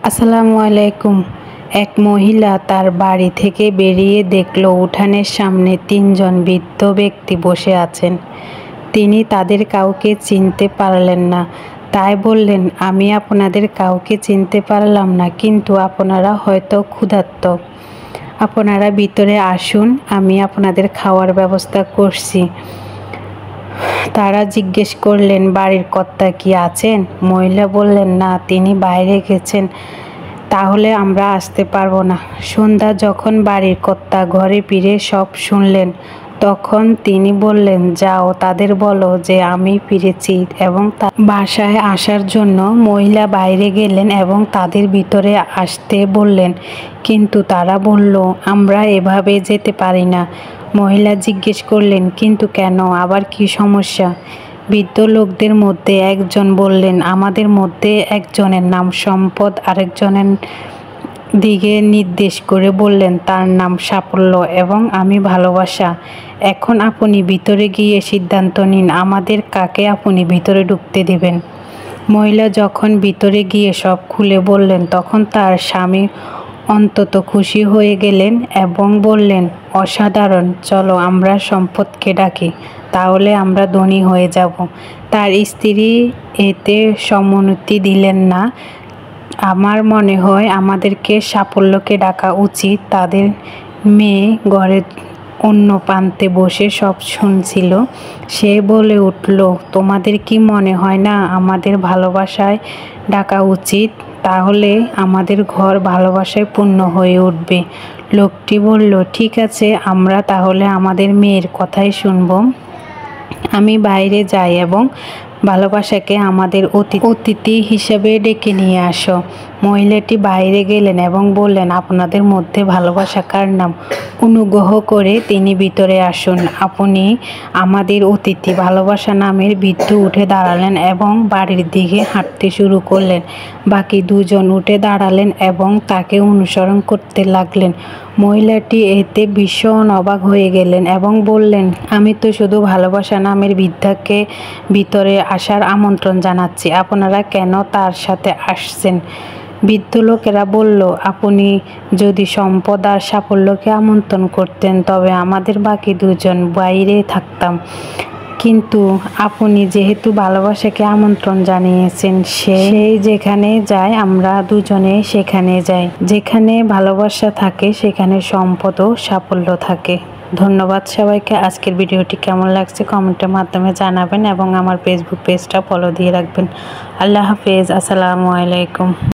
আসসালামু আলাইকুম। এক মহিলা তার বাড়ি থেকে বেরিয়ে দেখল উঠানের সামনে তিনজন বৃদ্ধ ব্যক্তি বসে আছেন। তিনি তাদের কাউকে চিনতে পারলেন না, তাই বললেন, আমি আপনাদের কাউকে চিনতে পারলাম না, কিন্তু আপনারা হয়তো ক্ষুধার্ত। আপনারা ভিতরে আসুন, আমি আপনাদের খাওয়ার ব্যবস্থা করছি। তারা জিজ্ঞেস করলেন, বাড়ির কর্তা কি আছেন? মহিলা বললেন, না, তিনি বাইরে গেছেন, তাহলে আমরা আসতে পারবো না। সন্ধ্যা যখন বাড়ির কর্তা ঘরে ফিরে সব শুনলেন, তখন তিনি বললেন, যাও, তাদের বলো যে আমি ফিরেছি এবং বাসায় আসার জন্য। মহিলা বাইরে গেলেন এবং তাদের ভিতরে আসতে বললেন, কিন্তু তারা বলল, আমরা এভাবে যেতে পারি না। মহিলা জিজ্ঞেস করলেন, কিন্তু কেন, আবার কি সমস্যা? বৃদ্ধ লোকদের মধ্যে একজন বললেন, আমাদের মধ্যে একজনের নাম সম্পদ, আরেকজনের দিকে নির্দেশ করে বললেন, তার নাম সাফল্য এবং আমি ভালোবাসা। এখন আপনি ভিতরে গিয়ে সিদ্ধান্ত নিন, আমাদের কাকে আপনি ভিতরে ঢুকতে দেবেন। মহিলা যখন ভিতরে গিয়ে সব খুলে বললেন, তখন তার স্বামী অন্তত খুশি হয়ে গেলেন এবং বললেন, অসাধারণ, চলো আমরা সম্পদকে ডাকি, তাহলে আমরা ধনী হয়ে যাব। তার স্ত্রী এতে সম্মতি দিলেন না। আমার মনে হয় আমাদেরকে সাফল্যকে ডাকা উচিত। তাদের মেয়ে ঘরের অন্য প্রান্তে বসে সব শুনছিল। সে বলে উঠল, তোমাদের কি মনে হয় না আমাদের ভালোবাসায় ডাকা উচিত? তাহলে আমাদের ঘর ভালোবাসায় পূর্ণ হয়ে উঠবে। লোকটি বলল, ঠিক আছে, আমরা তাহলে আমাদের মেয়ের কথাই শুনব। আমি বাইরে যাই এবং ভালোবাসাকে আমাদের অতিথি হিসেবে ডেকে নিয়ে আসো। মহিলাটি বাইরে গেলেন এবং বললেন, আপনাদের মধ্যে ভালোবাসা কার নাম? অনুগ্রহ করে তিনি ভিতরে আসুন, আপনি আমাদের অতিথি। ভালোবাসা নামের বৃদ্ধ উঠে দাঁড়ালেন এবং বাড়ির দিকে হাঁটতে শুরু করলেন। বাকি দুজন উঠে দাঁড়ালেন এবং তাকে অনুসরণ করতে লাগলেন। মহিলাটি এতে ভীষণ অবাক হয়ে গেলেন এবং বললেন, আমি তো শুধু ভালোবাসা নামের বৃদ্ধাকে ভিতরে আসার আমন্ত্রণ জানাচ্ছি, আপনারা কেন তার সাথে আসছেন? বৃদ্ধ লোকেরা বলল, আপনি যদি সম্পদ আর সাফল্যকে আমন্ত্রণ করতেন, তবে আমাদের বাকি দুজন বাইরে থাকতাম, কিন্তু আপনি যেহেতু ভালোবাসাকে আমন্ত্রণ জানিয়েছেন, সেই যেখানে যায় আমরা দুজনে সেখানে যাই। যেখানে ভালোবাসা থাকে সেখানে সম্পদ ও সাফল্য থাকে। ধন্যবাদ সবাইকে। আজকের ভিডিওটি কেমন লাগছে কমেন্টের মাধ্যমে জানাবেন এবং আমার ফেসবুক পেজটা ফলো দিয়ে রাখবেন। আল্লাহ হাফেজ। আসসালামু আলাইকুম।